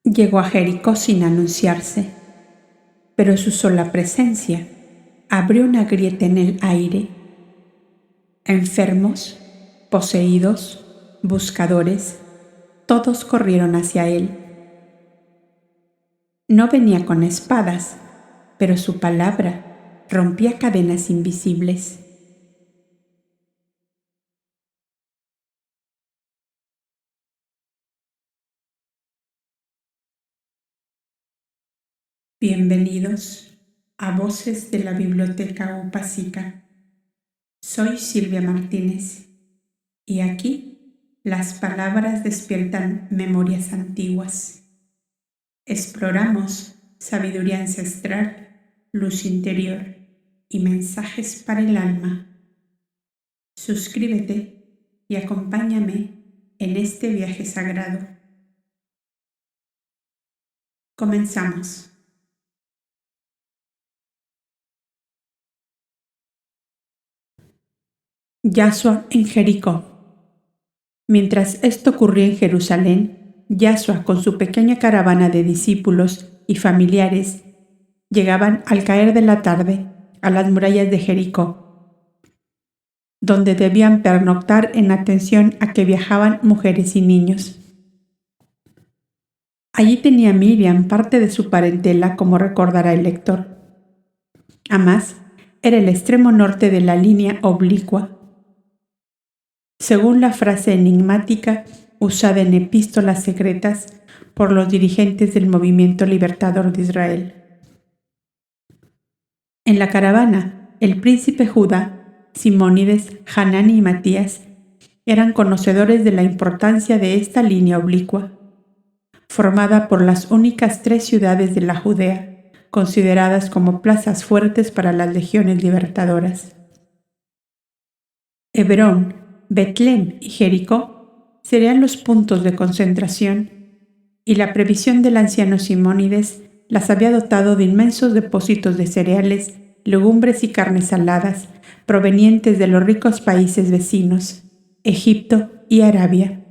Llegó a Jericó sin anunciarse, pero su sola presencia abrió una grieta en el aire. Enfermos, poseídos, buscadores, todos corrieron hacia él. No venía con espadas, pero su palabra rompía cadenas invisibles. Bienvenidos a Voces de la Biblioteca Upasica. Soy Silvia Martínez y aquí las palabras despiertan memorias antiguas. Exploramos sabiduría ancestral, luz interior y mensajes para el alma. Suscríbete y acompáñame en este viaje sagrado. Comenzamos. Yahshua en Jericó. Mientras esto ocurría en Jerusalén, Yahshua con su pequeña caravana de discípulos y familiares llegaban al caer de la tarde a las murallas de Jericó, donde debían pernoctar en atención a que viajaban mujeres y niños. Allí tenía Miriam parte de su parentela, como recordará el lector. Amás era el extremo norte de la línea oblicua, según la frase enigmática usada en epístolas secretas por los dirigentes del movimiento libertador de Israel. En la caravana, el príncipe Judá, Simónides, Hanani y Matías eran conocedores de la importancia de esta línea oblicua, formada por las únicas 3 ciudades de la Judea, consideradas como plazas fuertes para las legiones libertadoras. Hebrón, Betlén y Jericó serían los puntos de concentración, y la previsión del anciano Simónides las había dotado de inmensos depósitos de cereales, legumbres y carnes saladas provenientes de los ricos países vecinos, Egipto y Arabia.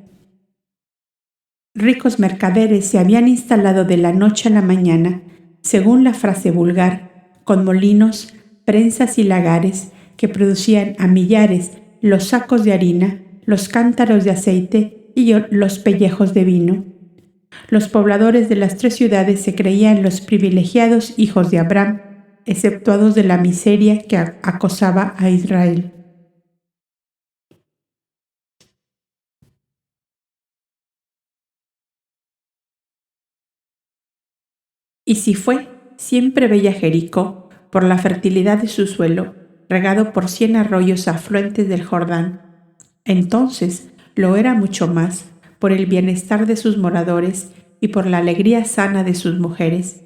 Ricos mercaderes se habían instalado de la noche a la mañana, según la frase vulgar, con molinos, prensas y lagares que producían a millares los sacos de harina, los cántaros de aceite y los pellejos de vino. Los pobladores de las 3 ciudades se creían los privilegiados hijos de Abraham, exceptuados de la miseria que acosaba a Israel. Y si fue siempre bella Jericó por la fertilidad de su suelo, regado por 100 arroyos afluentes del Jordán, entonces lo era mucho más por el bienestar de sus moradores y por la alegría sana de sus mujeres,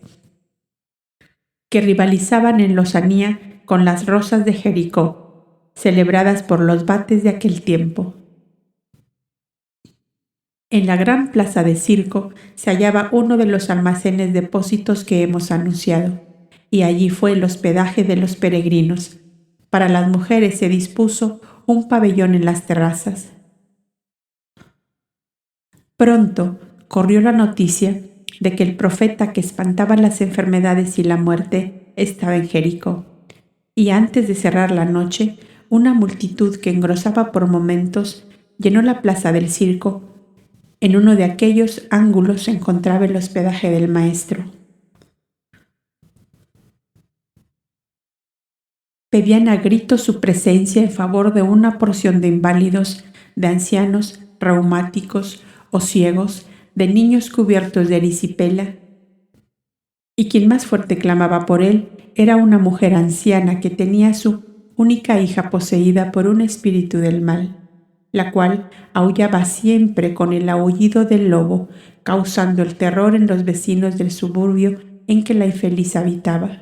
que rivalizaban en lozanía con las rosas de Jericó, celebradas por los vates de aquel tiempo. En la gran plaza de circo se hallaba uno de los almacenes depósitos que hemos anunciado, y allí fue el hospedaje de los peregrinos. Para las mujeres se dispuso un pabellón en las terrazas. Pronto corrió la noticia de que el profeta que espantaba las enfermedades y la muerte estaba en Jericó, y antes de cerrar la noche, una multitud que engrosaba por momentos llenó la plaza del circo. En uno de aquellos ángulos se encontraba el hospedaje del maestro. Pedían a gritos su presencia en favor de una porción de inválidos, de ancianos, reumáticos o ciegos, de niños cubiertos de erisipela. Y quien más fuerte clamaba por él era una mujer anciana que tenía a su única hija poseída por un espíritu del mal, la cual aullaba siempre con el aullido del lobo, causando el terror en los vecinos del suburbio en que la infeliz habitaba.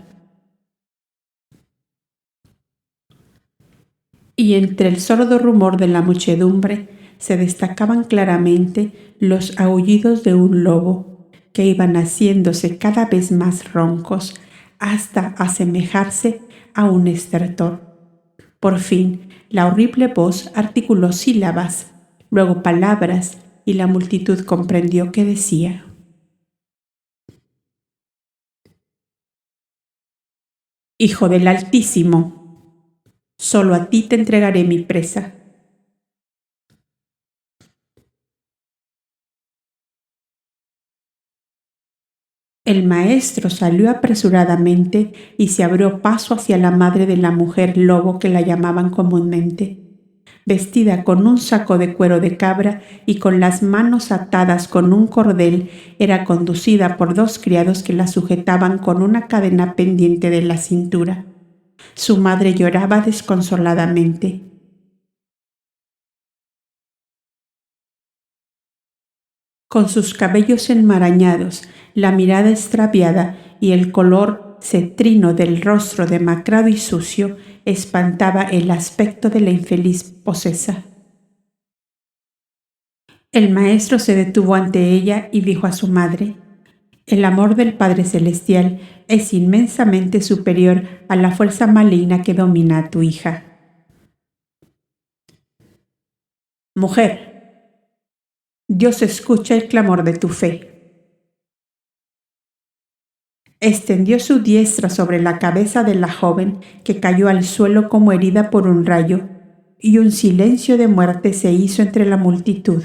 Y entre el sordo rumor de la muchedumbre se destacaban claramente los aullidos de un lobo, que iban haciéndose cada vez más roncos hasta asemejarse a un estertor. Por fin, la horrible voz articuló sílabas, luego palabras, y la multitud comprendió que decía: Hijo del Altísimo, solo a ti te entregaré mi presa. El maestro salió apresuradamente y se abrió paso hacia la madre de la mujer lobo que la llamaban comúnmente. Vestida con un saco de cuero de cabra y con las manos atadas con un cordel, era conducida por 2 criados que la sujetaban con una cadena pendiente de la cintura. Su madre lloraba desconsoladamente. Con sus cabellos enmarañados, la mirada extraviada y el color cetrino del rostro demacrado y sucio, espantaba el aspecto de la infeliz posesa. El maestro se detuvo ante ella y dijo a su madre: «El amor del Padre Celestial es inmensamente superior a la fuerza maligna que domina a tu hija». Mujer, Dios escucha el clamor de tu fe. Extendió su diestra sobre la cabeza de la joven, que cayó al suelo como herida por un rayo, y un silencio de muerte se hizo entre la multitud.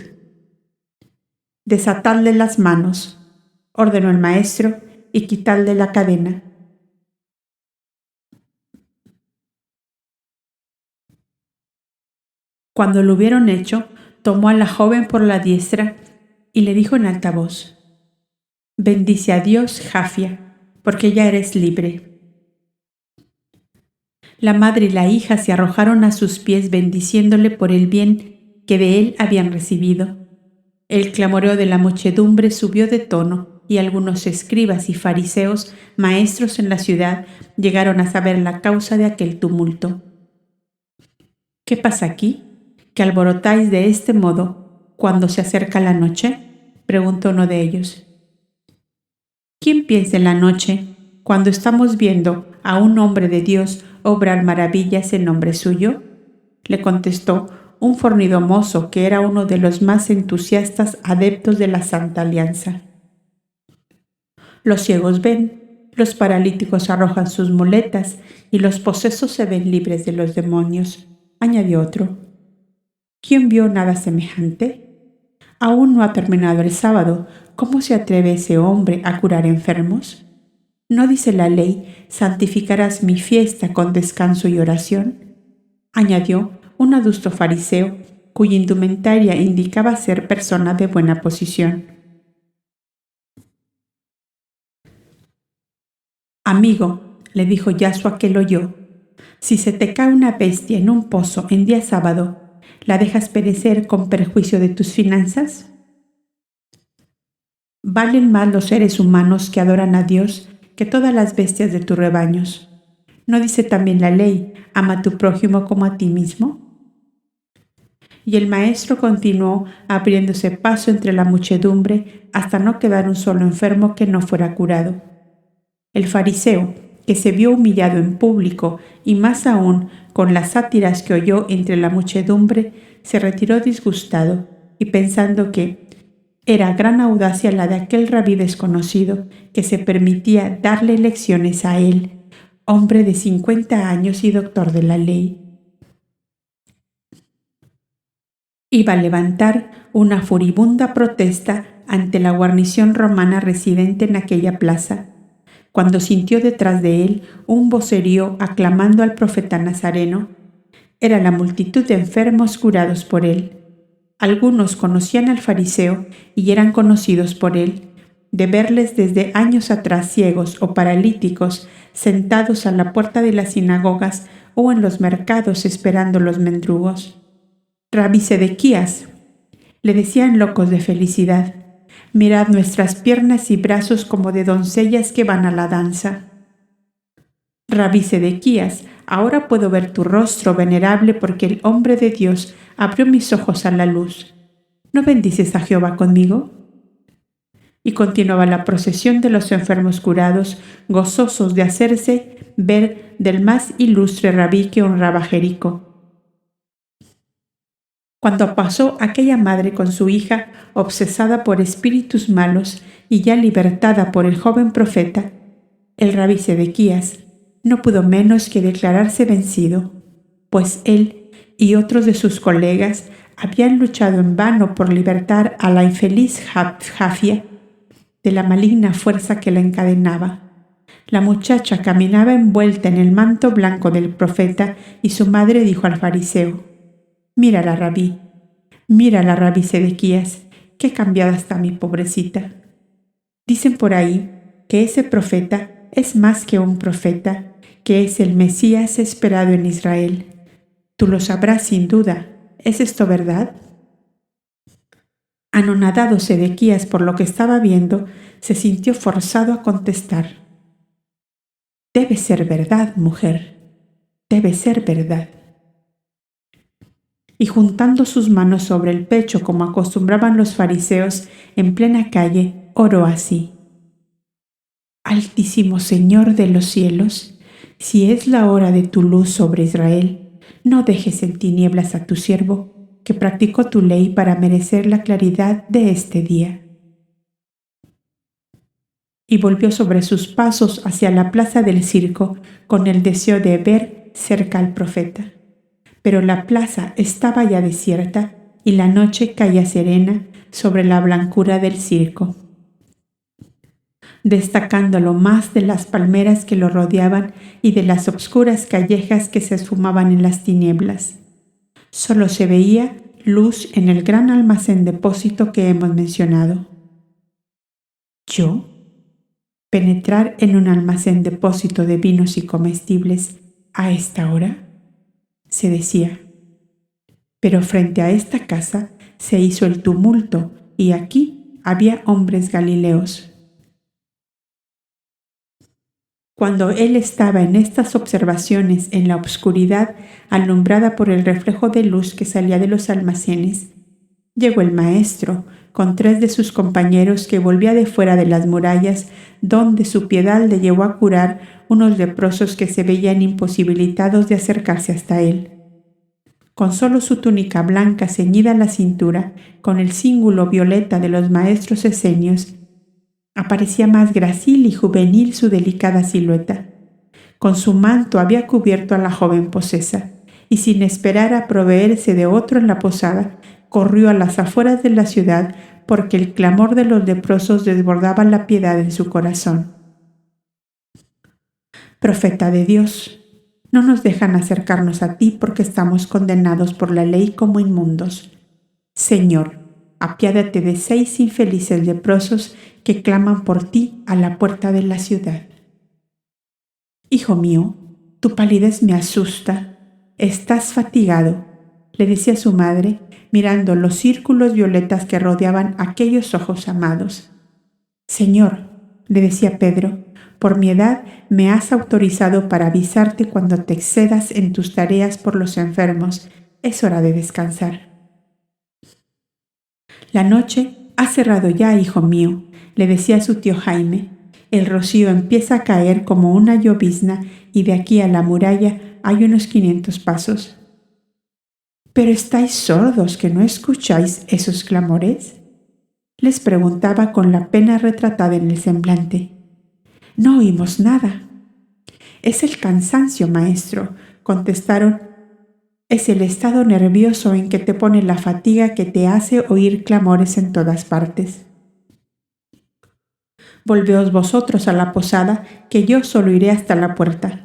«Desatadle las manos», ordenó el maestro, «y quitadle la cadena». Cuando lo hubieron hecho, tomó a la joven por la diestra y le dijo en alta voz: «Bendice a Dios, Jafia, porque ya eres libre». La madre y la hija se arrojaron a sus pies bendiciéndole por el bien que de él habían recibido. El clamoreo de la muchedumbre subió de tono y algunos escribas y fariseos, maestros en la ciudad, llegaron a saber la causa de aquel tumulto. «¿Qué pasa aquí? ¿Que alborotáis de este modo cuando se acerca la noche?», preguntó uno de ellos. «¿Quién piensa en la noche cuando estamos viendo a un hombre de Dios obrar maravillas en nombre suyo?», le contestó un fornido mozo que era uno de los más entusiastas adeptos de la Santa Alianza. «Los ciegos ven, los paralíticos arrojan sus muletas y los posesos se ven libres de los demonios», añadió otro. «¿Quién vio nada semejante? Aún no ha terminado el sábado. ¿Cómo se atreve ese hombre a curar enfermos? ¿No dice la ley: santificarás mi fiesta con descanso y oración?», añadió un adusto fariseo cuya indumentaria indicaba ser persona de buena posición. «Amigo», le dijo Yasua, que lo oyó, «si se te cae una bestia en un pozo en día sábado, ¿la dejas perecer con perjuicio de tus finanzas? ¿Valen más los seres humanos que adoran a Dios que todas las bestias de tus rebaños? ¿No dice también la ley: ama a tu prójimo como a ti mismo?». Y el maestro continuó abriéndose paso entre la muchedumbre hasta no quedar un solo enfermo que no fuera curado. El fariseo, que se vio humillado en público y más aún con las sátiras que oyó entre la muchedumbre, se retiró disgustado y pensando que era gran audacia la de aquel rabí desconocido que se permitía darle lecciones a él, hombre de 50 años y doctor de la ley. Iba a levantar una furibunda protesta ante la guarnición romana residente en aquella plaza, cuando sintió detrás de él un vocerío aclamando al profeta nazareno. Era la multitud de enfermos curados por él. Algunos conocían al fariseo y eran conocidos por él, de verles desde años atrás ciegos o paralíticos sentados a la puerta de las sinagogas o en los mercados esperando los mendrugos. «Rabí Sedequías», le decían locos de felicidad, «mirad nuestras piernas y brazos como de doncellas que van a la danza». «Rabí Sedequías, ahora puedo ver tu rostro venerable porque el hombre de Dios abrió mis ojos a la luz. ¿No bendices a Jehová conmigo?». Y continuaba la procesión de los enfermos curados, gozosos de hacerse ver del más ilustre rabí que honraba Jericó. Cuando pasó aquella madre con su hija, obsesada por espíritus malos y ya libertada por el joven profeta, el rabí Sedequías no pudo menos que declararse vencido, pues él y otros de sus colegas habían luchado en vano por libertar a la infeliz Jafia de la maligna fuerza que la encadenaba. La muchacha caminaba envuelta en el manto blanco del profeta y su madre dijo al fariseo: mírala, rabí Sedequías, qué cambiada está mi pobrecita. Dicen por ahí que ese profeta es más que un profeta, que es el Mesías esperado en Israel. Tú lo sabrás sin duda. ¿Es esto verdad? Anonadado Sedequías por lo que estaba viendo, se sintió forzado a contestar: debe ser verdad, mujer, debe ser verdad. Y juntando sus manos sobre el pecho como acostumbraban los fariseos en plena calle, oró así: Altísimo Señor de los cielos, si es la hora de tu luz sobre Israel, no dejes en tinieblas a tu siervo, que practicó tu ley para merecer la claridad de este día. Y volvió sobre sus pasos hacia la plaza del circo con el deseo de ver cerca al profeta. Pero la plaza estaba ya desierta y la noche caía serena sobre la blancura del circo, destacándolo más de las palmeras que lo rodeaban y de las obscuras callejas que se esfumaban en las tinieblas. Solo se veía luz en el gran almacén depósito que hemos mencionado. ¿Yo? ¿Penetrar en un almacén depósito de vinos y comestibles a esta hora?, se decía. Pero frente a esta casa se hizo el tumulto y aquí había hombres galileos. Cuando él estaba en estas observaciones en la obscuridad alumbrada por el reflejo de luz que salía de los almacenes, llegó el maestro con 3 de sus compañeros que volvía de fuera de las murallas, donde su piedad le llevó a curar unos leprosos que se veían imposibilitados de acercarse hasta él. Con solo su túnica blanca ceñida a la cintura, con el cíngulo violeta de los maestros esenios, aparecía más gracil y juvenil su delicada silueta. Con su manto había cubierto a la joven posesa, y sin esperar a proveerse de otro en la posada, corrió a las afueras de la ciudad porque el clamor de los leprosos desbordaba la piedad en su corazón. Profeta de Dios, no nos dejan acercarnos a ti porque estamos condenados por la ley como inmundos. Señor, apiádate de 6 infelices leprosos que claman por ti a la puerta de la ciudad. Hijo mío, tu palidez me asusta. Estás fatigado, le decía su madre, mirando los círculos violetas que rodeaban aquellos ojos amados. Señor, le decía Pedro, por mi edad me has autorizado para avisarte cuando te excedas en tus tareas por los enfermos. Es hora de descansar. La noche ha cerrado ya, hijo mío, le decía su tío Jaime. El rocío empieza a caer como una llovizna y de aquí a la muralla hay unos 500 pasos. ¿Pero estáis sordos que no escucháis esos clamores?, les preguntaba con la pena retratada en el semblante. No oímos nada. Es el cansancio, maestro, contestaron. Es el estado nervioso en que te pone la fatiga que te hace oír clamores en todas partes. Volveos vosotros a la posada, que yo solo iré hasta la puerta,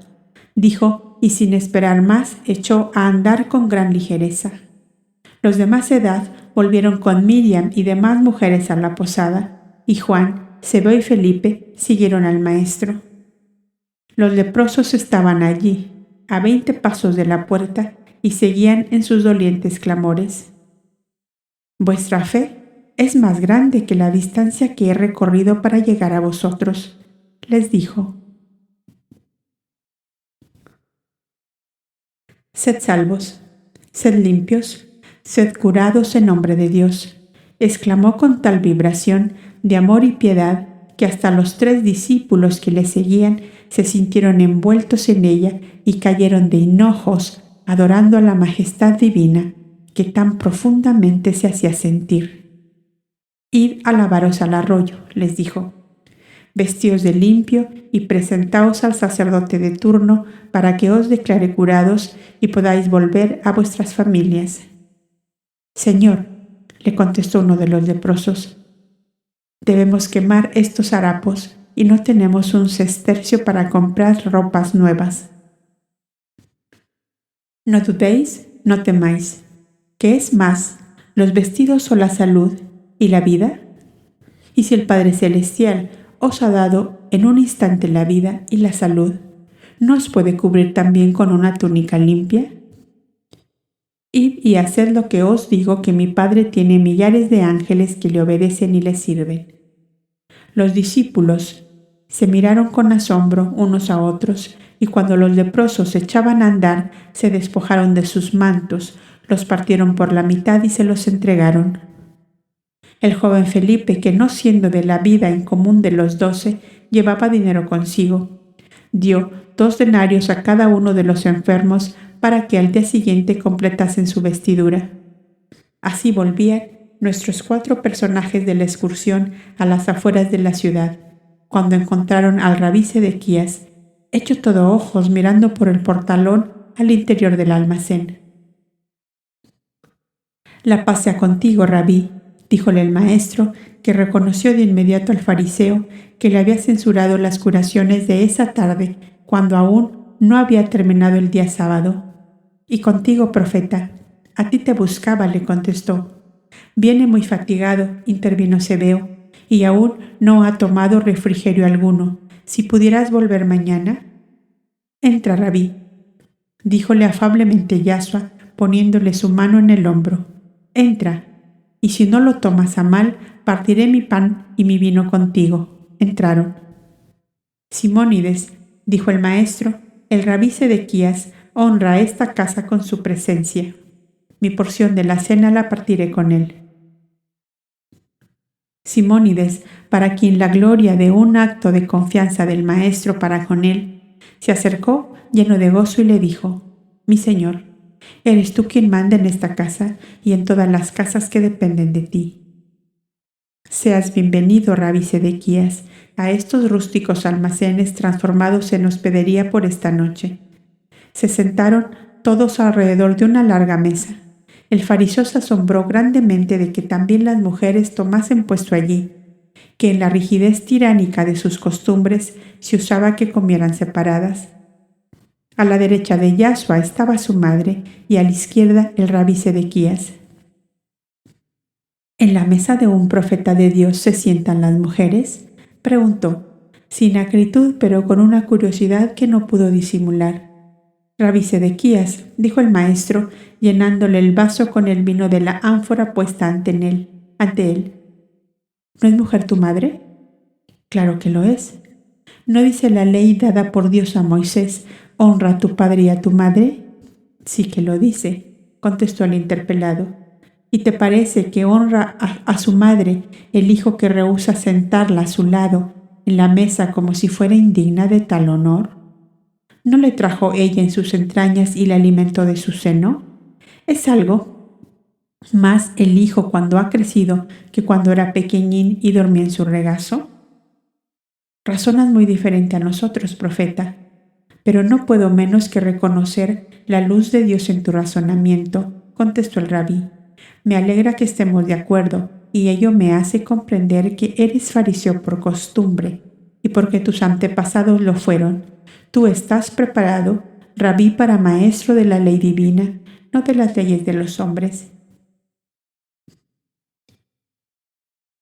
dijo, y sin esperar más echó a andar con gran ligereza. Los de más edad volvieron con Miriam y demás mujeres a la posada, y Juan, Zebeo y Felipe siguieron al maestro. Los leprosos estaban allí, a 20 pasos de la puerta, y seguían en sus dolientes clamores. Vuestra fe es más grande que la distancia que he recorrido para llegar a vosotros, les dijo. Sed salvos, sed limpios, sed curados en nombre de Dios, exclamó con tal vibración de amor y piedad que hasta los 3 discípulos que le seguían se sintieron envueltos en ella y cayeron de hinojos adorando a la majestad divina que tan profundamente se hacía sentir. Id a lavaros al arroyo, les dijo. Vestíos de limpio y presentaos al sacerdote de turno para que os declare curados y podáis volver a vuestras familias. Señor, le contestó uno de los leprosos, debemos quemar estos harapos y no tenemos un sestercio para comprar ropas nuevas. No dudéis, no temáis. ¿Qué es más, los vestidos o la salud y la vida? Y si el Padre Celestial os ha dado en un instante la vida y la salud, ¿no os puede cubrir también con una túnica limpia? Id y haced lo que os digo, que mi Padre tiene millares de ángeles que le obedecen y le sirven. Los discípulos se miraron con asombro unos a otros, y cuando los leprosos echaban a andar, se despojaron de sus mantos, los partieron por la mitad y se los entregaron. El joven Felipe, que no siendo de la vida en común de los 12, llevaba dinero consigo, dio 2 denarios a cada uno de los enfermos para que al día siguiente completasen su vestidura. Así volvían nuestros 4 personajes de la excursión a las afueras de la ciudad, cuando encontraron al rabí Sedequías, hecho todo ojos, mirando por el portalón al interior del almacén. «La paz sea contigo, rabí», díjole el maestro, que reconoció de inmediato al fariseo que le había censurado las curaciones de esa tarde, cuando aún no había terminado el día sábado. «Y contigo, profeta, a ti te buscaba», le contestó. «Viene muy fatigado», intervino Zebeo, «y aún no ha tomado refrigerio alguno. Si pudieras volver mañana». «Entra, rabí», díjole afablemente Yashua, poniéndole su mano en el hombro. «Entra, y si no lo tomas a mal, partiré mi pan y mi vino contigo». Entraron. «Simónides», dijo el maestro, «el rabí Sedequías honra a esta casa con su presencia. Mi porción de la cena la partiré con él». Simónides, para quien la gloria de un acto de confianza del maestro para con él, se acercó lleno de gozo y le dijo: «Mi señor, eres tú quien manda en esta casa y en todas las casas que dependen de ti. Seas bienvenido, rabí Sedequías, a estos rústicos almacenes transformados en hospedería por esta noche». Se sentaron todos alrededor de una larga mesa. El fariseo se asombró grandemente de que también las mujeres tomasen puesto allí, que en la rigidez tiránica de sus costumbres se usaba que comieran separadas. A la derecha de Yashua estaba su madre y a la izquierda el rabí Sedequías. ¿En la mesa de un profeta de Dios se sientan las mujeres?, preguntó, sin acritud pero con una curiosidad que no pudo disimular. «Rabí Sedequías», dijo el maestro, llenándole el vaso con el vino de la ánfora puesta ante él. «¿No es mujer tu madre?». «Claro que lo es». «¿No dice la ley dada por Dios a Moisés, honra a tu padre y a tu madre?». «Sí que lo dice», contestó el interpelado. «¿Y te parece que honra a su madre el hijo que rehúsa sentarla a su lado en la mesa como si fuera indigna de tal honor? ¿No le trajo ella en sus entrañas y le alimentó de su seno? ¿Es algo más el hijo cuando ha crecido que cuando era pequeñín y dormía en su regazo?». «Razonas muy diferente a nosotros, profeta, pero no puedo menos que reconocer la luz de Dios en tu razonamiento», contestó el rabí. «Me alegra que estemos de acuerdo, y ello me hace comprender que eres fariseo por costumbre, y porque tus antepasados lo fueron. Tú estás preparado, rabí, para maestro de la ley divina, no de las leyes de los hombres».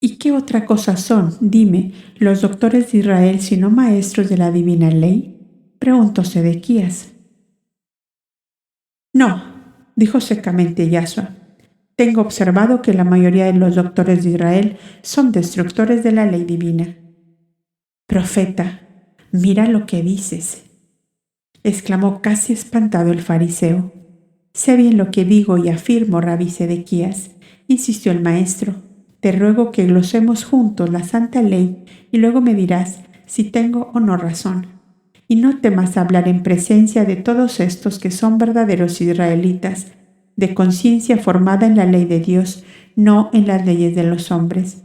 «¿Y qué otra cosa son, dime, los doctores de Israel sino maestros de la divina ley?», preguntó Sedequías. «No», dijo secamente Yashua. «Tengo observado que la mayoría de los doctores de Israel son destructores de la ley divina». «Profeta, mira lo que dices», exclamó casi espantado el fariseo. «Sé bien lo que digo y afirmo, rabí Sedequías», insistió el maestro. «Te ruego que glosemos juntos la santa ley y luego me dirás si tengo o no razón. Y no temas hablar en presencia de todos estos que son verdaderos israelitas, de conciencia formada en la ley de Dios, no en las leyes de los hombres».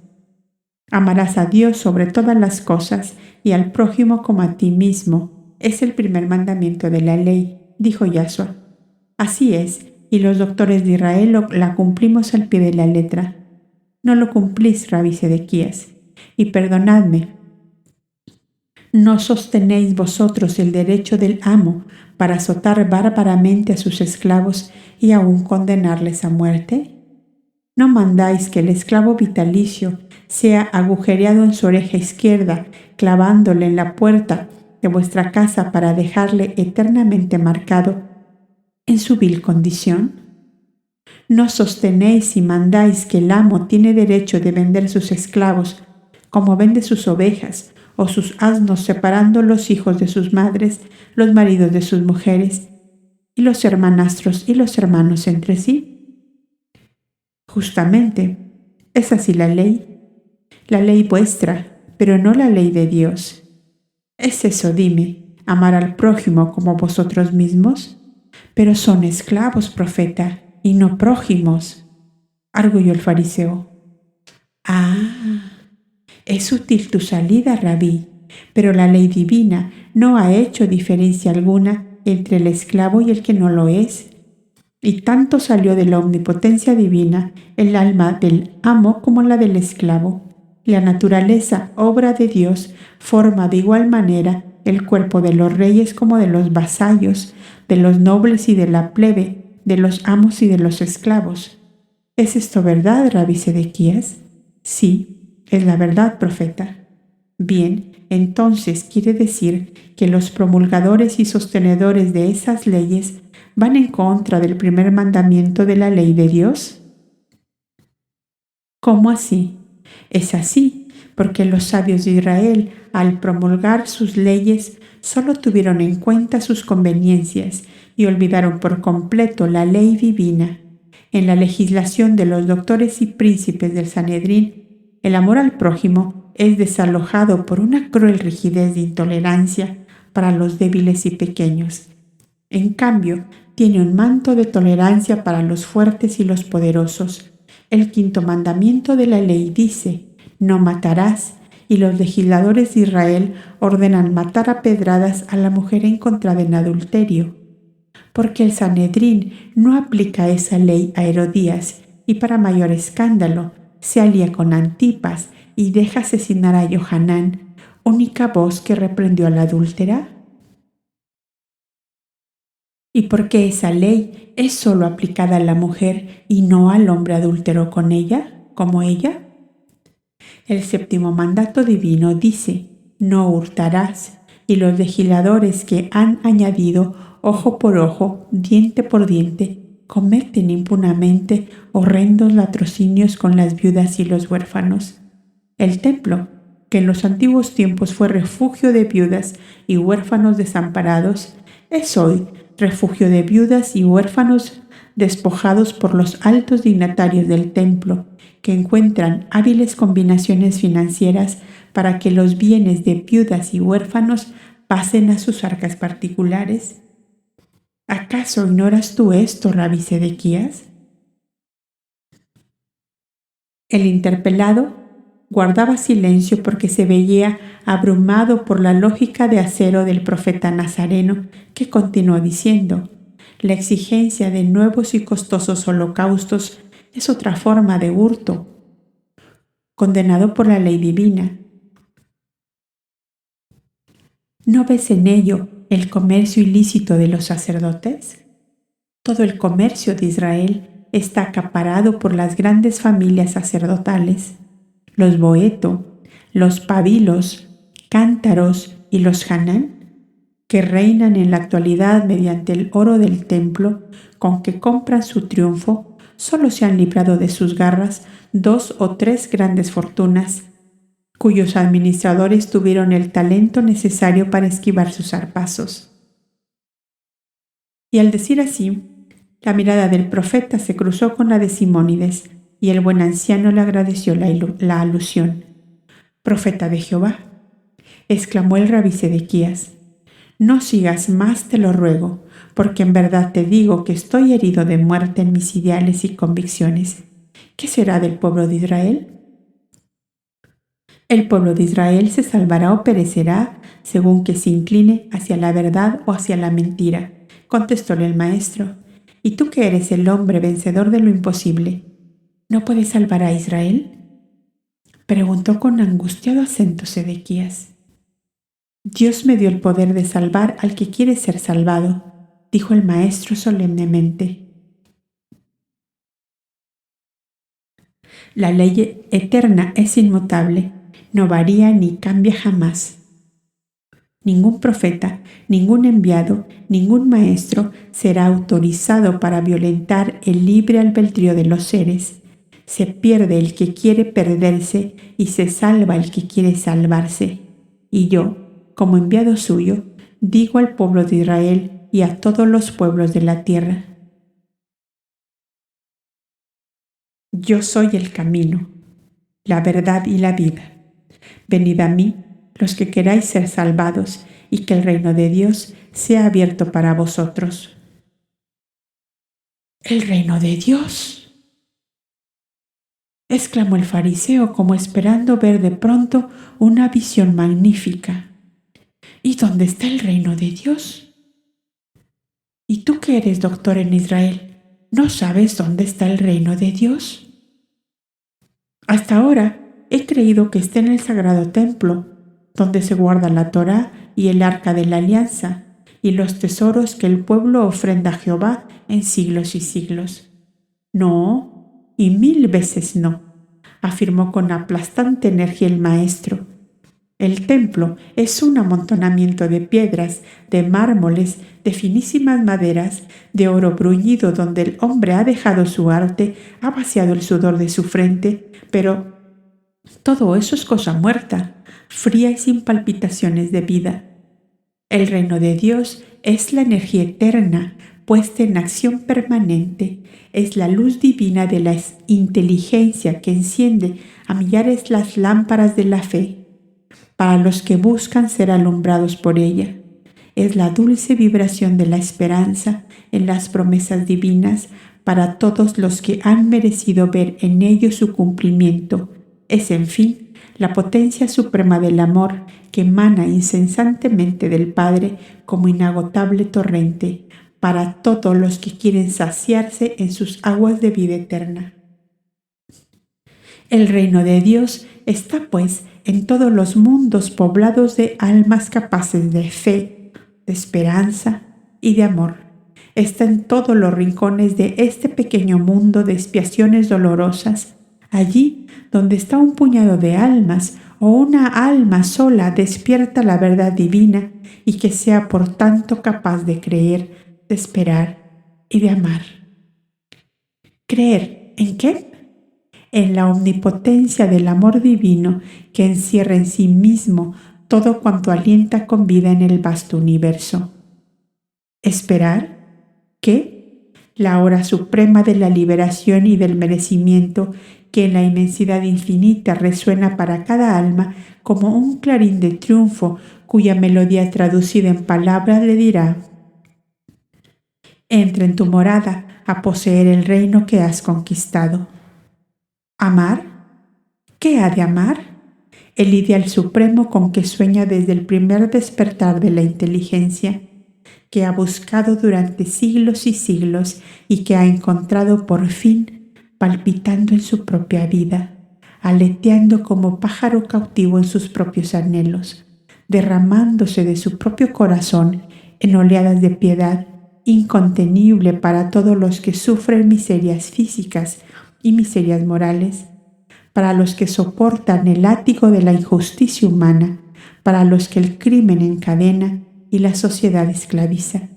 Amarás a Dios sobre todas las cosas y al prójimo como a ti mismo. Es el primer mandamiento de la ley, dijo Yahshua. Así es, y los doctores de Israel la cumplimos al pie de la letra. No lo cumplís, Rabí Sedequías. Y perdonadme, ¿no sostenéis vosotros el derecho del amo para azotar bárbaramente a sus esclavos y aún condenarles a muerte? ¿No mandáis que el esclavo vitalicio sea agujereado en su oreja izquierda, clavándole en la puerta de vuestra casa para dejarle eternamente marcado en su vil condición? ¿No sostenéis y mandáis que el amo tiene derecho de vender sus esclavos como vende sus ovejas o sus asnos, separando los hijos de sus madres, los maridos de sus mujeres, y los hermanastros y los hermanos entre sí? Justamente, es así la ley vuestra, pero no la ley de Dios. ¿Es eso, dime, amar al prójimo como vosotros mismos? Pero son esclavos, profeta, y no prójimos, arguyó el fariseo. Ah, es sutil tu salida, Rabí, pero la ley divina no ha hecho diferencia alguna entre el esclavo y el que no lo es. Y tanto salió de la omnipotencia divina el alma del amo como la del esclavo. La naturaleza, obra de Dios, forma de igual manera el cuerpo de los reyes como de los vasallos, de los nobles y de la plebe, de los amos y de los esclavos. ¿Es esto verdad, Rabí Sedequías? Sí, es la verdad, profeta. Bien, entonces quiere decir que los promulgadores y sostenedores de esas leyes van en contra del primer mandamiento de la ley de Dios. ¿Cómo así? Es así, porque los sabios de Israel, al promulgar sus leyes, solo tuvieron en cuenta sus conveniencias y olvidaron por completo la ley divina. En la legislación de los doctores y príncipes del Sanedrín, el amor al prójimo es desalojado por una cruel rigidez de intolerancia para los débiles y pequeños. En cambio, tiene un manto de tolerancia para los fuertes y los poderosos. El quinto mandamiento de la ley dice: no matarás, y los legisladores de Israel ordenan matar a pedradas a la mujer encontrada en adulterio. Porque el Sanedrín no aplica esa ley a Herodías y para mayor escándalo se alía con Antipas y deja asesinar a Johanán, única voz que reprendió a la adúltera. ¿Y por qué esa ley es solo aplicada a la mujer y no al hombre adúltero con ella, como ella? El séptimo mandato divino dice: no hurtarás, y los legisladores que han añadido ojo por ojo, diente por diente, cometen impunemente horrendos latrocinios con las viudas y los huérfanos. El templo, que en los antiguos tiempos fue refugio de viudas y huérfanos desamparados, es hoy refugio de viudas y huérfanos despojados por los altos dignatarios del templo, que encuentran hábiles combinaciones financieras para que los bienes de viudas y huérfanos pasen a sus arcas particulares. ¿Acaso ignoras tú esto, Rabí Sedequías? El interpelado guardaba silencio porque se veía abrumado por la lógica de acero del profeta nazareno, que continuó diciendo: la exigencia de nuevos y costosos holocaustos es otra forma de hurto, condenado por la ley divina. ¿No ves en ello el comercio ilícito de los sacerdotes? Todo el comercio de Israel está acaparado por las grandes familias sacerdotales, los Boeto, los Pabilos, Cántaros y los Hanán, que reinan en la actualidad mediante el oro del templo con que compran su triunfo. Solo se han librado de sus garras 2 o 3 grandes fortunas, cuyos administradores tuvieron el talento necesario para esquivar sus zarpazos. Y al decir así, la mirada del profeta se cruzó con la de Simónides, y el buen anciano le agradeció la alusión. «Profeta de Jehová», exclamó el Rabí Sedequías, «no sigas más, te lo ruego, porque en verdad te digo que estoy herido de muerte en mis ideales y convicciones. ¿Qué será del pueblo de Israel?». El pueblo de Israel se salvará o perecerá según que se incline hacia la verdad o hacia la mentira, contestóle el maestro. ¿Y tú que eres el hombre vencedor de lo imposible, no puedes salvar a Israel? Preguntó con angustiado acento Sedequías. Dios me dio el poder de salvar al que quiere ser salvado, dijo el maestro solemnemente. La ley eterna es inmutable, no varía ni cambia jamás. Ningún profeta, ningún enviado, ningún maestro será autorizado para violentar el libre albedrío de los seres. Se pierde el que quiere perderse y se salva el que quiere salvarse. Y yo, como enviado suyo, digo al pueblo de Israel y a todos los pueblos de la tierra: yo soy el camino, la verdad y la vida. Venid a mí, los que queráis ser salvados, y que el reino de Dios sea abierto para vosotros. ¿El reino de Dios?, exclamó el fariseo, como esperando ver de pronto una visión magnífica. ¿Y dónde está el reino de Dios? ¿Y tú que eres doctor en Israel, no sabes dónde está el reino de Dios? Hasta ahora he creído que está en el sagrado templo, donde se guarda la Torá y el arca de la alianza, y los tesoros que el pueblo ofrenda a Jehová en siglos y siglos. No, y 1000 veces no, afirmó con aplastante energía el maestro. El templo es un amontonamiento de piedras, de mármoles, de finísimas maderas, de oro bruñido donde el hombre ha dejado su arte, ha vaciado el sudor de su frente, pero todo eso es cosa muerta, fría y sin palpitaciones de vida. El reino de Dios es la energía eterna, puesta en acción permanente, es la luz divina de la inteligencia que enciende a millares las lámparas de la fe, para los que buscan ser alumbrados por ella. Es la dulce vibración de la esperanza en las promesas divinas para todos los que han merecido ver en ello su cumplimiento. Es, en fin, la potencia suprema del amor que emana incesantemente del Padre como inagotable torrente para todos los que quieren saciarse en sus aguas de vida eterna. El reino de Dios está, pues, en todos los mundos poblados de almas capaces de fe, de esperanza y de amor. Está en todos los rincones de este pequeño mundo de expiaciones dolorosas, allí donde está un puñado de almas o una alma sola despierta la verdad divina y que sea por tanto capaz de creer, de esperar y de amar. ¿Creer en qué? En la omnipotencia del amor divino que encierra en sí mismo todo cuanto alienta con vida en el vasto universo. ¿Esperar? ¿Qué? La hora suprema de la liberación y del merecimiento que en la inmensidad infinita resuena para cada alma como un clarín de triunfo cuya melodía traducida en palabras le dirá: entra en tu morada a poseer el reino que has conquistado. ¿Amar? ¿Qué ha de amar? El ideal supremo con que sueña desde el primer despertar de la inteligencia, que ha buscado durante siglos y siglos y que ha encontrado por fin palpitando en su propia vida, aleteando como pájaro cautivo en sus propios anhelos, derramándose de su propio corazón en oleadas de piedad incontenible para todos los que sufren miserias físicas y miserias morales, para los que soportan el látigo de la injusticia humana, para los que el crimen encadena y la sociedad esclaviza,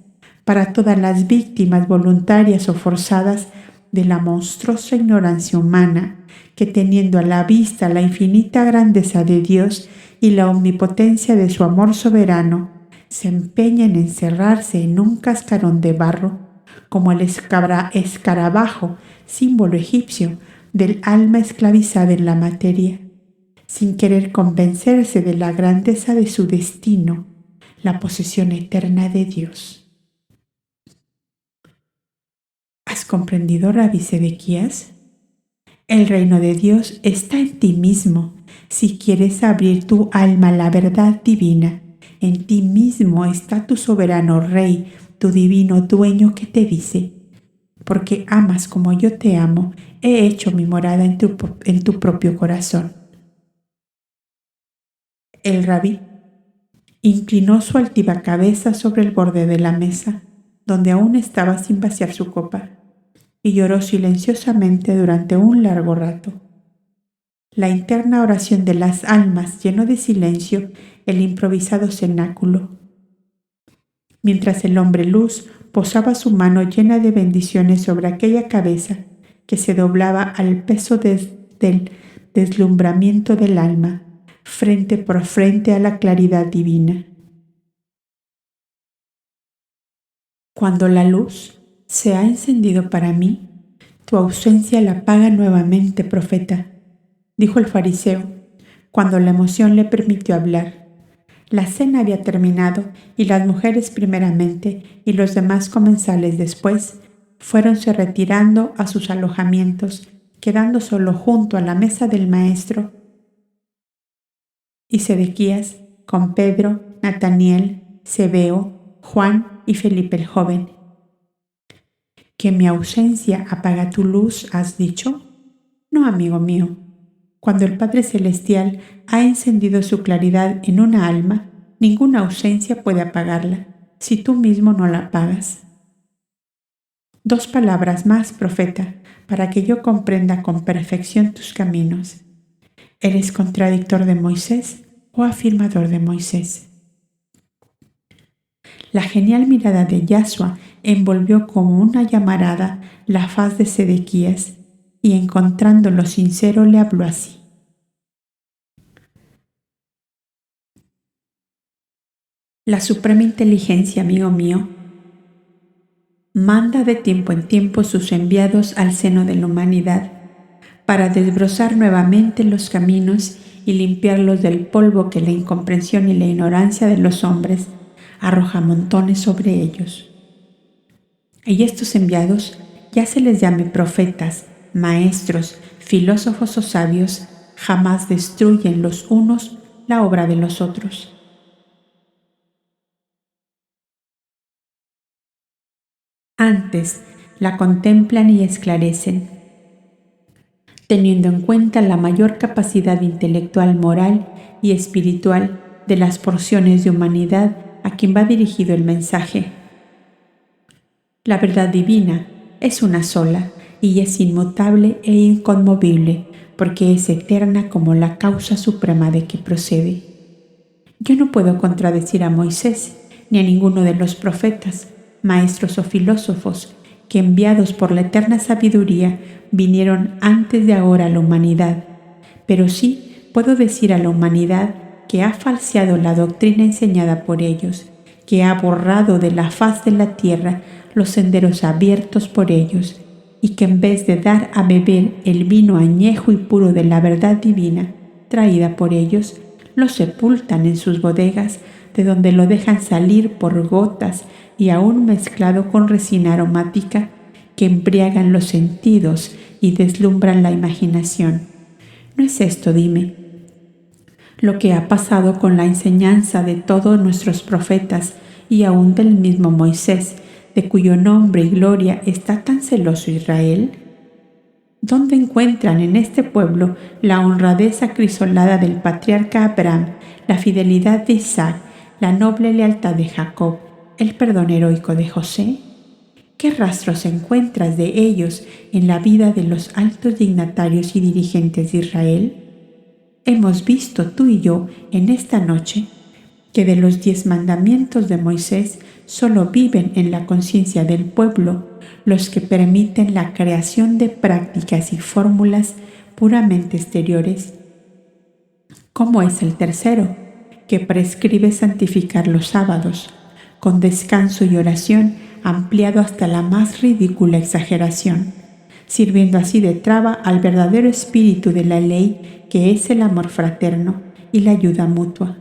para todas las víctimas voluntarias o forzadas de la monstruosa ignorancia humana, que teniendo a la vista la infinita grandeza de Dios y la omnipotencia de su amor soberano, se empeña en encerrarse en un cascarón de barro, como el escarabajo, símbolo egipcio del alma esclavizada en la materia, sin querer convencerse de la grandeza de su destino, la posesión eterna de Dios. ¿Has comprendido, Rabí Sedequías? El reino de Dios está en ti mismo, si quieres abrir tu alma a la verdad divina, en ti mismo está tu soberano Rey, tu divino dueño que te dice: porque amas como yo te amo, he hecho mi morada en tu propio corazón. El rabí inclinó su altiva cabeza sobre el borde de la mesa, donde aún estaba sin vaciar su copa, y lloró silenciosamente durante un largo rato. La interna oración de las almas llenó de silencio el improvisado cenáculo, mientras el hombre luz posaba su mano llena de bendiciones sobre aquella cabeza que se doblaba al peso del deslumbramiento del alma, frente por frente a la claridad divina. Cuando la luz se ha encendido para mí, tu ausencia la apaga nuevamente, profeta, dijo el fariseo, cuando la emoción le permitió hablar. La cena había terminado y las mujeres primeramente y los demás comensales después fuéronse retirando a sus alojamientos, quedando solo junto a la mesa del maestro y Sedequías con Pedro, Nataniel, Zebeo, Juan y Felipe el joven. ¿Que mi ausencia apaga tu luz, has dicho? No, amigo mío. Cuando el Padre Celestial ha encendido su claridad en una alma, ninguna ausencia puede apagarla, si tú mismo no la apagas. 2 palabras más, profeta, para que yo comprenda con perfección tus caminos. ¿Eres contradictor de Moisés o afirmador de Moisés? La genial mirada de Yahshua envolvió como una llamarada la faz de Sedequías y, encontrándolo sincero, le habló así: La suprema inteligencia, amigo mío, manda de tiempo en tiempo sus enviados al seno de la humanidad para desbrozar nuevamente los caminos y limpiarlos del polvo que la incomprensión y la ignorancia de los hombres arroja montones sobre ellos. Y estos enviados, ya se les llame profetas, maestros, filósofos o sabios, jamás destruyen los unos la obra de los otros. Antes la contemplan y esclarecen, teniendo en cuenta la mayor capacidad intelectual, moral y espiritual de las porciones de humanidad a quien va dirigido el mensaje. La verdad divina es una sola y es inmutable e inconmovible, porque es eterna como la causa suprema de que procede. Yo no puedo contradecir a Moisés ni a ninguno de los profetas, maestros o filósofos que, enviados por la eterna sabiduría, vinieron antes de ahora a la humanidad, pero sí puedo decir a la humanidad que ha falseado la doctrina enseñada por ellos, que ha borrado de la faz de la tierra los senderos abiertos por ellos, y que en vez de dar a beber el vino añejo y puro de la verdad divina traída por ellos, lo sepultan en sus bodegas, de donde lo dejan salir por gotas y aún mezclado con resina aromática que embriagan los sentidos y deslumbran la imaginación. ¿No es esto, dime, lo que ha pasado con la enseñanza de todos nuestros profetas y aún del mismo Moisés, de cuyo nombre y gloria está tan celoso Israel? ¿Dónde encuentran en este pueblo la honradez acrisolada del patriarca Abraham, la fidelidad de Isaac, la noble lealtad de Jacob, el perdón heroico de José? ¿Qué rastros encuentras de ellos en la vida de los altos dignatarios y dirigentes de Israel? Hemos visto tú y yo en esta noche que de los 10 mandamientos de Moisés solo viven en la conciencia del pueblo los que permiten la creación de prácticas y fórmulas puramente exteriores. ¿Cómo es el tercero, que prescribe santificar los sábados, con descanso y oración ampliado hasta la más ridícula exageración, sirviendo así de traba al verdadero espíritu de la ley, que es el amor fraterno y la ayuda mutua?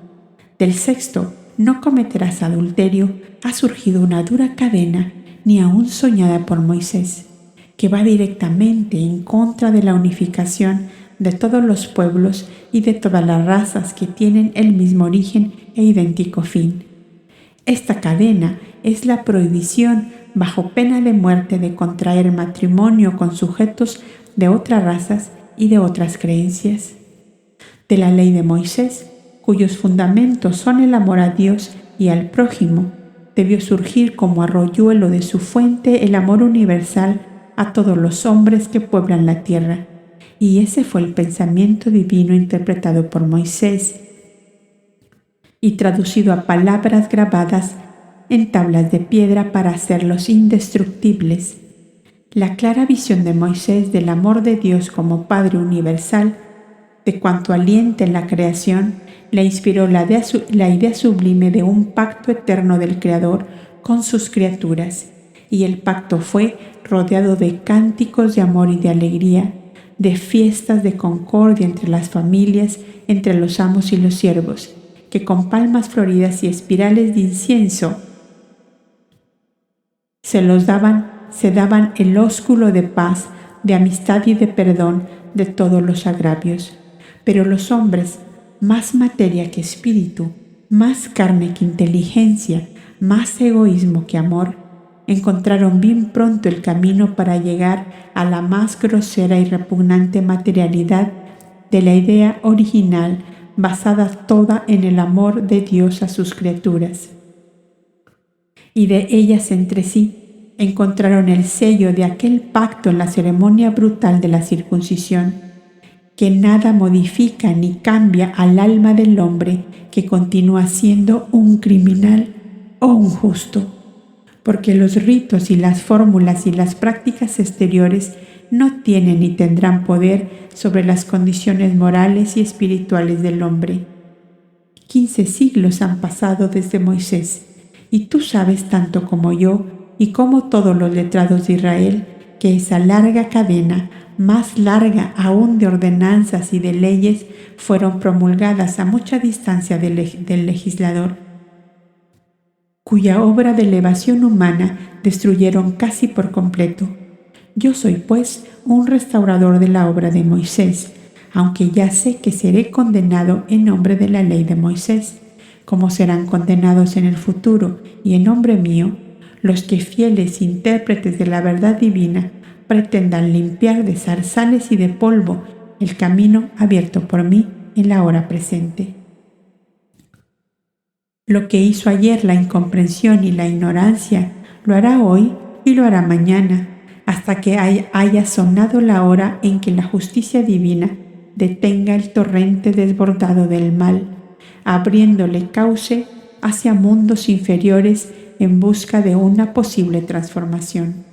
Del sexto, no cometerás adulterio, ha surgido una dura cadena, ni aún soñada por Moisés, que va directamente en contra de la unificación de todos los pueblos y de todas las razas que tienen el mismo origen e idéntico fin. Esta cadena es la prohibición bajo pena de muerte de contraer matrimonio con sujetos de otras razas y de otras creencias. De la ley de Moisés, cuyos fundamentos son el amor a Dios y al prójimo, debió surgir como arroyuelo de su fuente el amor universal a todos los hombres que pueblan la tierra. Y ese fue el pensamiento divino interpretado por Moisés y traducido a palabras grabadas en tablas de piedra para hacerlos indestructibles. La clara visión de Moisés del amor de Dios como Padre universal, de cuanto alienta en la creación, le inspiró la idea sublime de un pacto eterno del Creador con sus criaturas, y el pacto fue rodeado de cánticos de amor y de alegría, de fiestas de concordia entre las familias, entre los amos y los siervos, que con palmas floridas y espirales de incienso se daban el ósculo de paz, de amistad y de perdón de todos los agravios. Pero los hombres, más materia que espíritu, más carne que inteligencia, más egoísmo que amor, encontraron bien pronto el camino para llegar a la más grosera y repugnante materialidad de la idea original, basada toda en el amor de Dios a sus criaturas. Y de ellas entre sí encontraron el sello de aquel pacto en la ceremonia brutal de la circuncisión, que nada modifica ni cambia al alma del hombre que continúa siendo un criminal o un justo, porque los ritos y las fórmulas y las prácticas exteriores no tienen ni tendrán poder sobre las condiciones morales y espirituales del hombre. 15 siglos han pasado desde Moisés, y tú sabes tanto como yo y como todos los letrados de Israel que esa larga cadena, más larga aún de ordenanzas y de leyes, fueron promulgadas a mucha distancia del legislador, cuya obra de elevación humana destruyeron casi por completo. Yo soy, pues, un restaurador de la obra de Moisés, aunque ya sé que seré condenado en nombre de la ley de Moisés, como serán condenados en el futuro y en nombre mío los que, fieles intérpretes de la verdad divina, pretendan limpiar de zarzales y de polvo el camino abierto por mí en la hora presente. Lo que hizo ayer la incomprensión y la ignorancia, lo hará hoy y lo hará mañana, hasta que haya sonado la hora en que la justicia divina detenga el torrente desbordado del mal, abriéndole cauce hacia mundos inferiores en busca de una posible transformación.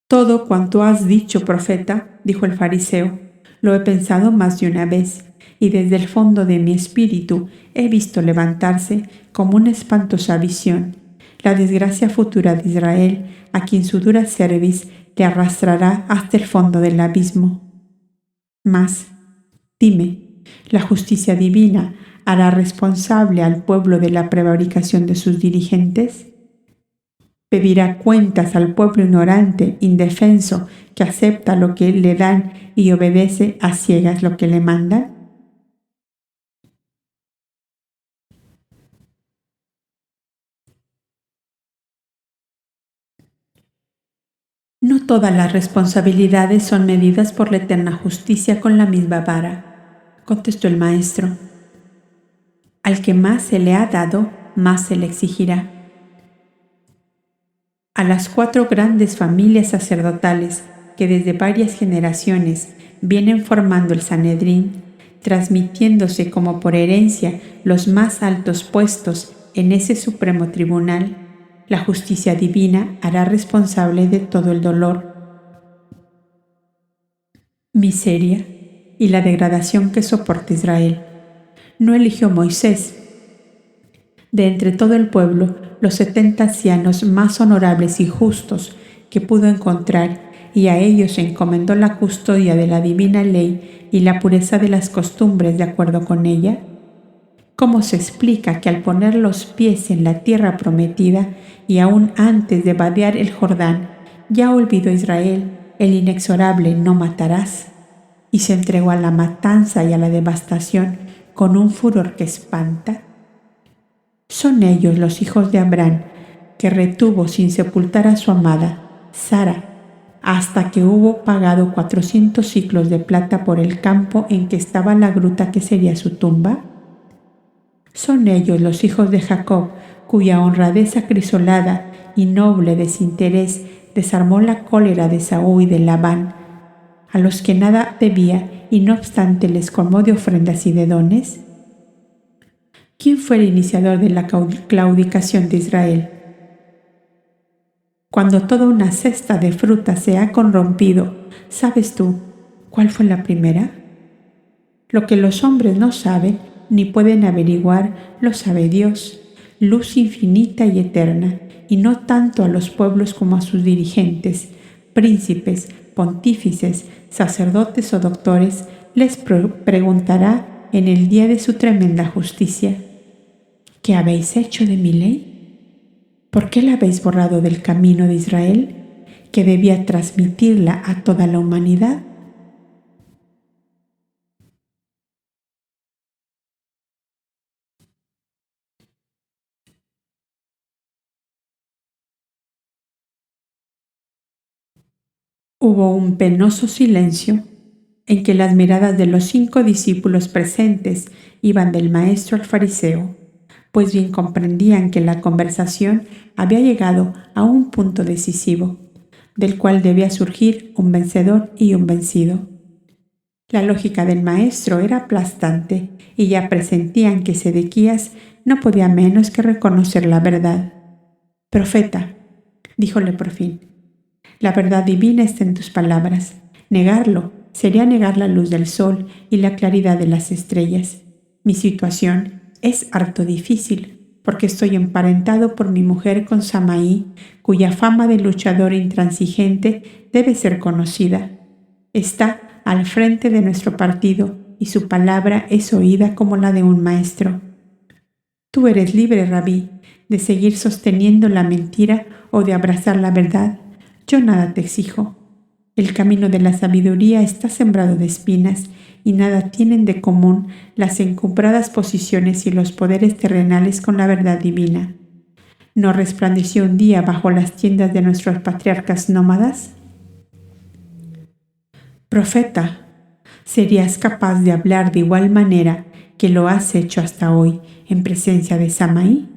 Todo cuanto has dicho, profeta, dijo el fariseo, lo he pensado más de una vez, y desde el fondo de mi espíritu he visto levantarse como una espantosa visión la desgracia futura de Israel, a quien su dura cerviz le arrastrará hasta el fondo del abismo. Mas, dime, ¿la justicia divina hará responsable al pueblo de la prevaricación de sus dirigentes? ¿Pedirá cuentas al pueblo ignorante, indefenso, que acepta lo que le dan y obedece a ciegas lo que le mandan? No todas las responsabilidades son medidas por la eterna justicia con la misma vara, contestó el maestro. Al que más se le ha dado, más se le exigirá. A las 4 grandes familias sacerdotales que desde varias generaciones vienen formando el Sanedrín, transmitiéndose como por herencia los más altos puestos en ese supremo tribunal, la justicia divina hará responsable de todo el dolor, miseria y la degradación que soporta Israel. No eligió Moisés de entre todo el pueblo los 70 ancianos más honorables y justos que pudo encontrar, y a ellos encomendó la custodia de la divina ley y la pureza de las costumbres de acuerdo con ella. ¿Cómo se explica que al poner los pies en la tierra prometida y aún antes de vadear el Jordán, ya olvidó Israel el inexorable no matarás y se entregó a la matanza y a la devastación con un furor que espanta? Son ellos los hijos de Abraham, que retuvo sin sepultar a su amada, Sara, hasta que hubo pagado 400 siclos de plata por el campo en que estaba la gruta que sería su tumba. Son ellos los hijos de Jacob, cuya honradez acrisolada y noble desinterés desarmó la cólera de Saúl y de Labán, a los que nada debía y no obstante les colmó de ofrendas y de dones. ¿Quién fue el iniciador de la claudicación de Israel? Cuando toda una cesta de fruta se ha corrompido, ¿sabes tú cuál fue la primera? Lo que los hombres no saben ni pueden averiguar, lo sabe Dios, luz infinita y eterna, y no tanto a los pueblos como a sus dirigentes, príncipes, pontífices, sacerdotes o doctores, les preguntará en el día de su tremenda justicia: ¿qué habéis hecho de mi ley? ¿Por qué la habéis borrado del camino de Israel, que debía transmitirla a toda la humanidad? Hubo un penoso silencio en que las miradas de los 5 discípulos presentes iban del maestro al fariseo, pues bien comprendían que la conversación había llegado a un punto decisivo, del cual debía surgir un vencedor y un vencido. La lógica del maestro era aplastante y ya presentían que Sedequías no podía menos que reconocer la verdad. «Profeta», díjole por fin, «la verdad divina está en tus palabras. Negarlo sería negar la luz del sol y la claridad de las estrellas. Mi situación es harto difícil, porque estoy emparentado por mi mujer con Samaí, cuya fama de luchador intransigente debe ser conocida. Está al frente de nuestro partido y su palabra es oída como la de un maestro. Tú eres libre, Rabí, de seguir sosteniendo la mentira o de abrazar la verdad. Yo nada te exijo. El camino de la sabiduría está sembrado de espinas y nada tienen de común las encumbradas posiciones y los poderes terrenales con la verdad divina. ¿No resplandeció un día bajo las tiendas de nuestros patriarcas nómadas? Profeta, ¿serías capaz de hablar de igual manera que lo has hecho hasta hoy en presencia de Samaí?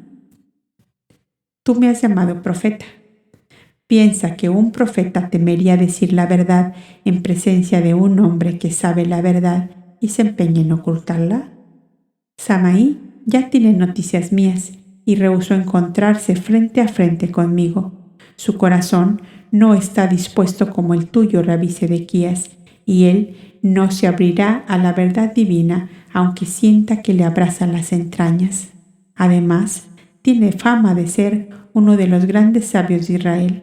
Tú me has llamado profeta. Piensa que un profeta temería decir la verdad en presencia de un hombre que sabe la verdad y se empeña en ocultarla. Samaí ya tiene noticias mías y rehusó encontrarse frente a frente conmigo. Su corazón no está dispuesto como el tuyo, Rabí Sedequías, y él no se abrirá a la verdad divina aunque sienta que le abraza las entrañas. Además, tiene fama de ser uno de los grandes sabios de Israel.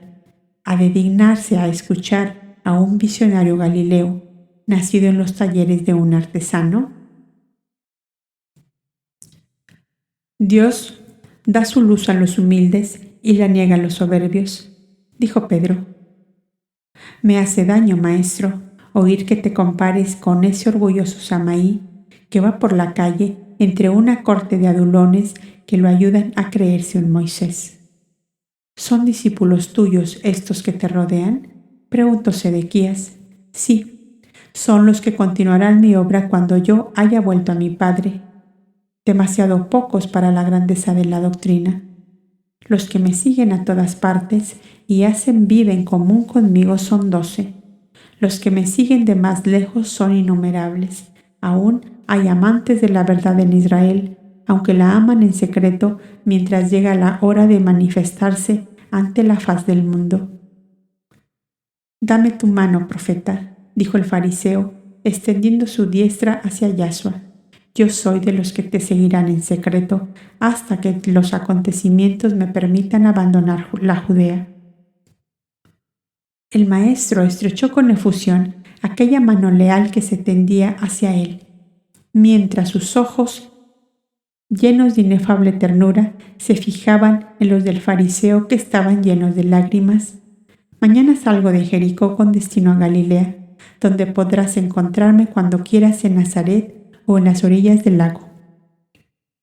Ha de dignarse a escuchar a un visionario galileo, nacido en los talleres de un artesano. Dios da su luz a los humildes y la niega a los soberbios, dijo Pedro. Me hace daño, maestro, oír que te compares con ese orgulloso Samaí que va por la calle entre una corte de adulones que lo ayudan a creerse un Moisés. ¿Son discípulos tuyos estos que te rodean?, preguntó Sedequías. Sí, son los que continuarán mi obra cuando yo haya vuelto a mi padre. Demasiado pocos para la grandeza de la doctrina. Los que me siguen a todas partes y hacen vida en común conmigo son 12. Los que me siguen de más lejos son innumerables. Aún hay amantes de la verdad en Israel, aunque la aman en secreto mientras llega la hora de manifestarse ante la faz del mundo. Dame tu mano, profeta, dijo el fariseo, extendiendo su diestra hacia Yahshua. Yo soy de los que te seguirán en secreto hasta que los acontecimientos me permitan abandonar la Judea. El maestro estrechó con efusión aquella mano leal que se tendía hacia él, mientras sus ojos llenos de inefable ternura, se fijaban en los del fariseo que estaban llenos de lágrimas. Mañana salgo de Jericó con destino a Galilea, donde podrás encontrarme cuando quieras en Nazaret o en las orillas del lago.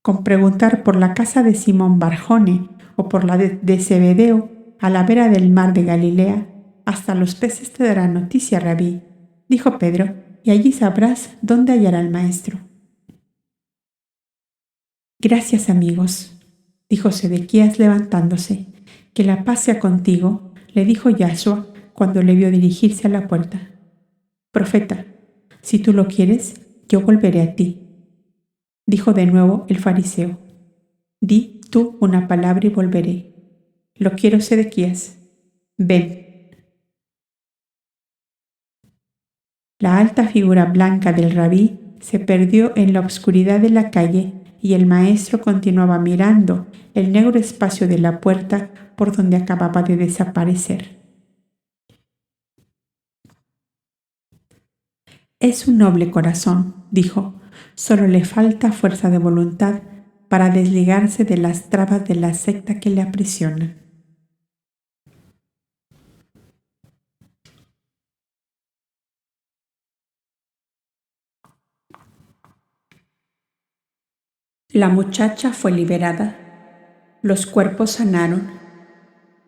Con preguntar por la casa de Simón Barjone o por la de Zebedeo, a la vera del mar de Galilea, hasta los peces te darán noticia, Rabí, dijo Pedro, y allí sabrás dónde hallar al Maestro. Gracias, amigos, dijo Sedequías levantándose. Que la paz sea contigo, le dijo Yahshua cuando le vio dirigirse a la puerta. Profeta, si tú lo quieres, yo volveré a ti, dijo de nuevo el fariseo. Di tú una palabra y volveré. Lo quiero, Sedequías. Ven. La alta figura blanca del rabí se perdió en la oscuridad de la calle y el maestro continuaba mirando el negro espacio de la puerta por donde acababa de desaparecer. Es un noble corazón, dijo. Solo le falta fuerza de voluntad para desligarse de las trabas de la secta que le aprisionan. La muchacha fue liberada, los cuerpos sanaron,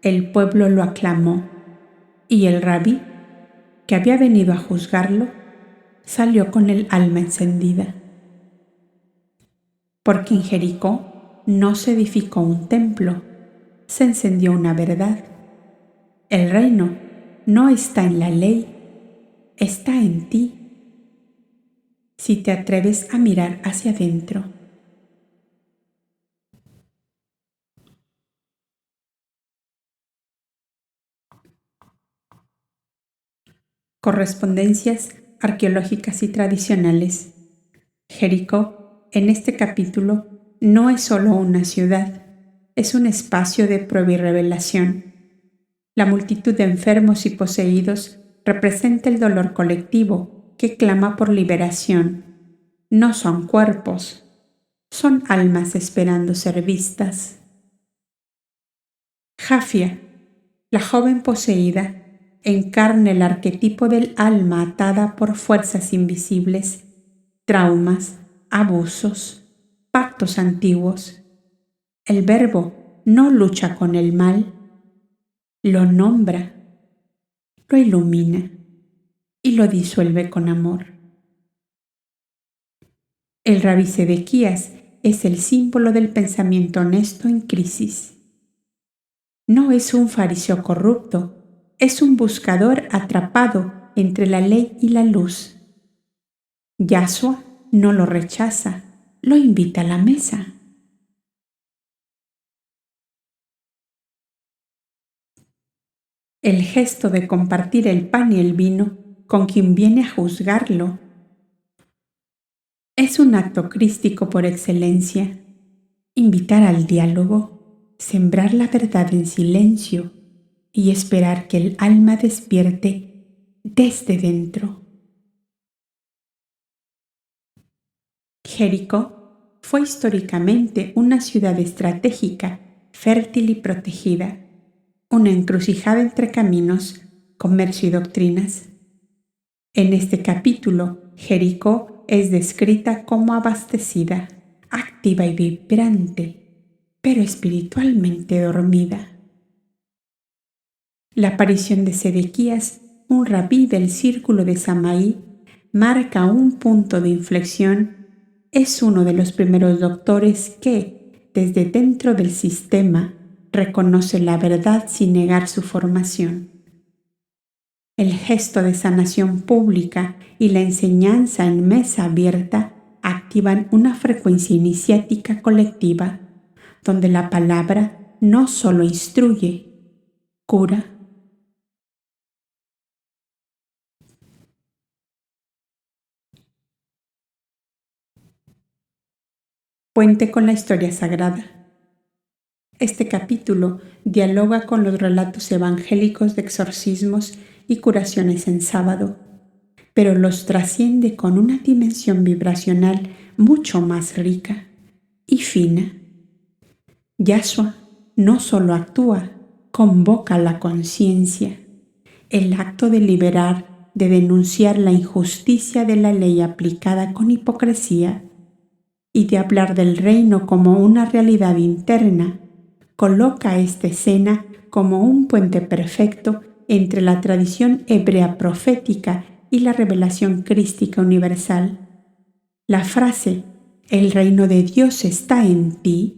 el pueblo lo aclamó y el rabí, que había venido a juzgarlo, salió con el alma encendida. Porque en Jericó no se edificó un templo, se encendió una verdad. El reino no está en la ley, está en ti. Si te atreves a mirar hacia adentro. Correspondencias arqueológicas y tradicionales. Jericó, en este capítulo, no es solo una ciudad, es un espacio de prueba y revelación. La multitud de enfermos y poseídos representa el dolor colectivo que clama por liberación. No son cuerpos, son almas esperando ser vistas. Jafia, la joven poseída, encarna el arquetipo del alma atada por fuerzas invisibles, traumas, abusos, pactos antiguos. El verbo no lucha con el mal, lo nombra, lo ilumina y lo disuelve con amor. El rabí Sedequías es el símbolo del pensamiento honesto en crisis. No es un fariseo corrupto, es un buscador atrapado entre la ley y la luz. Yahshua no lo rechaza, lo invita a la mesa. El gesto de compartir el pan y el vino con quien viene a juzgarlo es un acto crístico por excelencia. Invitar al diálogo, sembrar la verdad en silencio y esperar que el alma despierte desde dentro. Jericó fue históricamente una ciudad estratégica, fértil y protegida, una encrucijada entre caminos, comercio y doctrinas. En este capítulo, Jericó es descrita como abastecida, activa y vibrante, pero espiritualmente dormida. La aparición de Sedequías, un rabí del círculo de Samaí, marca un punto de inflexión. Es uno de los primeros doctores que, desde dentro del sistema, reconoce la verdad sin negar su formación. El gesto de sanación pública y la enseñanza en mesa abierta activan una frecuencia iniciática colectiva, donde la palabra no solo instruye, cura. Puente con la historia sagrada. Este capítulo dialoga con los relatos evangélicos de exorcismos y curaciones en sábado, pero los trasciende con una dimensión vibracional mucho más rica. y fina. Yahshua no solo actúa, convoca la conciencia, el acto de liberar, de denunciar la injusticia de la ley aplicada con hipocresía y de hablar del reino como una realidad interna, coloca esta escena como un puente perfecto entre la tradición hebrea profética y la revelación crística universal. La frase «El reino de Dios está en ti»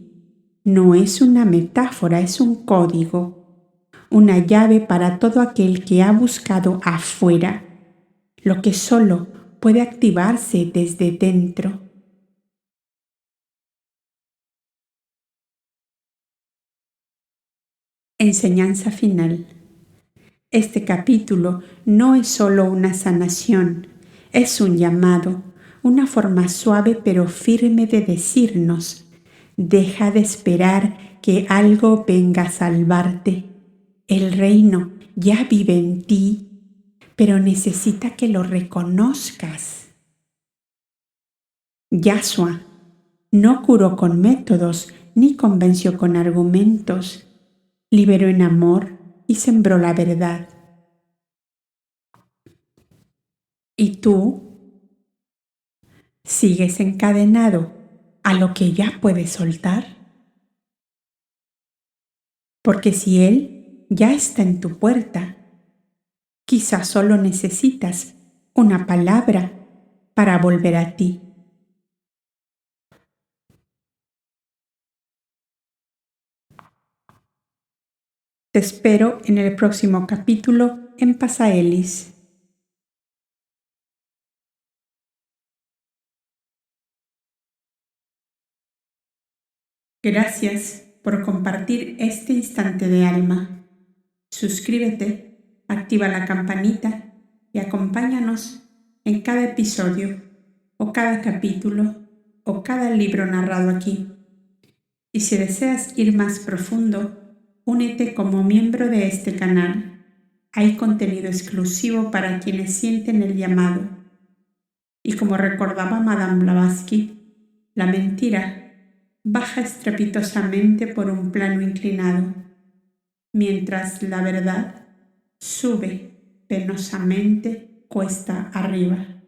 no es una metáfora, es un código, una llave para todo aquel que ha buscado afuera lo que solo puede activarse desde dentro. Enseñanza final. Este capítulo no es solo una sanación, es un llamado, una forma suave pero firme de decirnos: deja de esperar que algo venga a salvarte. El reino ya vive en ti, pero necesita que lo reconozcas. Yahshua no curó con métodos ni convenció con argumentos. Liberó en amor y sembró la verdad. ¿Y tú? ¿Sigues encadenado a lo que ya puedes soltar? Porque si Él ya está en tu puerta, quizás solo necesitas una palabra para volver a ti. Te espero en el próximo capítulo en Pasaelis. Gracias por compartir este instante de alma. Suscríbete, activa la campanita y acompáñanos en cada episodio o cada capítulo o cada libro narrado aquí. Y si deseas ir más profundo, únete como miembro de este canal. Hay contenido exclusivo para quienes sienten el llamado. Y como recordaba Madame Blavatsky, la mentira baja estrepitosamente por un plano inclinado, mientras la verdad sube penosamente cuesta arriba.